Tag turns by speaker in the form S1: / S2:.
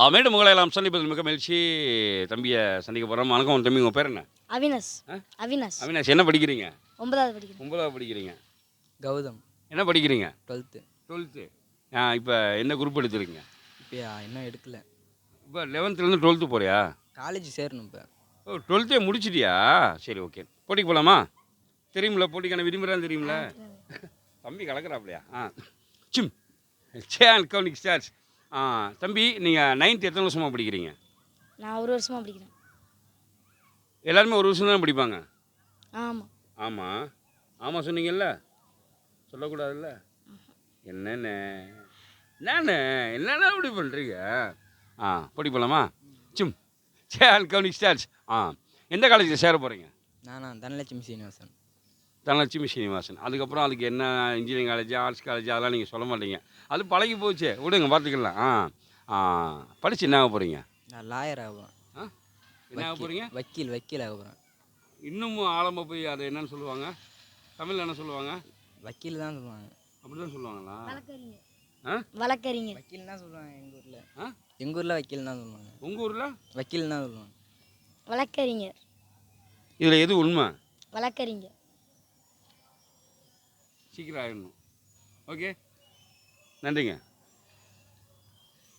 S1: மீண்டும் உங்களை எல்லாம் சந்திப்பதில் மிக மகிழ்ச்சி. தம்பியை சந்திக்க போகிறோம். வணக்கம் தம்பி, உங்கள் பேர் என்ன?
S2: அவினாஷ். அவினாஷ்.
S1: அவினாஷ், என்ன படிக்கிறீங்க?
S2: 9வது படிக்கிறேன்.
S1: 9வது படிக்கிறீங்க.
S3: கௌதம்
S1: என்ன படிக்கிறீங்க?
S3: 12th.
S1: 12th. இப்போ என்ன குரூப் எடுத்துருக்கீங்க?
S3: இப்போ இன்னும் எடுக்கல.
S1: இப்போ 11th 12th போறியா?
S3: காலேஜ் சேரணும் இப்போ.
S1: ஓ, 12th முடிச்சிட்டியா? சரி, ஓகே. போட்டிக்கு போகலாமா? தெரியுமில்ல, போட்டிக்கான விதிமுறைலாம் தெரியுமில்ல? தம்பி கலக்கிறாப்லையா? சிம் சேன் கவுனிக் ஸ்டார்ஸ். தம்பி, நீங்கள் 9th எத்தனை வருஷமாக படிக்கிறீங்க?
S2: நான் 1 வருஷமாக படிக்கிறேன்.
S1: எல்லாருமே 1 வருஷம் தான் படிப்பாங்க.
S2: ஆமாம்.
S1: ஆமாம் ஆமாம் சொன்னீங்கல்ல, சொல்லக்கூடாதுல்ல. என்னண்ணே என்னண்ணா இப்படி பண்ணுறீங்க? போட்டி போகலாமா? சிம் சேன் கவுனிக் ஸ்டார்ஸ். எந்த காலேஜில் சேர போகிறீங்க?
S3: நானா தனலட்சுமி சீனிவாசன்.
S1: தனலட்சுமி சீனிவாசன். அதுக்கப்புறம் அதுக்கு என்ன இன்ஜினியரிங் காலேஜ், ஆர்ட்ஸ் காலேஜ் அதெல்லாம் நீங்கள் சொல்ல மாட்டீங்க. அது பழகி போச்சு, விடுங்க, பார்த்துக்கலாம். படித்து என்ன ஆக போகிறீங்க?
S3: நான் லாயர் ஆகுவேன்.
S1: என்ன ஆக போகிறீங்க?
S3: வக்கீல் ஆக போகிறேன்.
S1: இன்னும் ஆழமாக போய் அது என்னன்னு சொல்லுவாங்க? தமிழில் என்ன சொல்லுவாங்க?
S3: வக்கீல் தான் சொல்லுவாங்க.
S1: அப்படி தான் சொல்லுவாங்களா?
S2: வழக்கறிஞர்.
S1: ஆ
S3: வக்கீல் தான் சொல்லுவாங்க எங்கள் ஊரில் வக்கீல் தான் சொல்லுவாங்க.
S1: உங்கள் ஊரில்
S3: வக்கீல் தான் சொல்லுவாங்க.
S2: வழக்கறிஞர்.
S1: இதில் எது உண்மை?
S2: வழக்கறிஞர்.
S1: சீக்கிரம் ஆகிடணும். ஓகே, நன்றிங்க.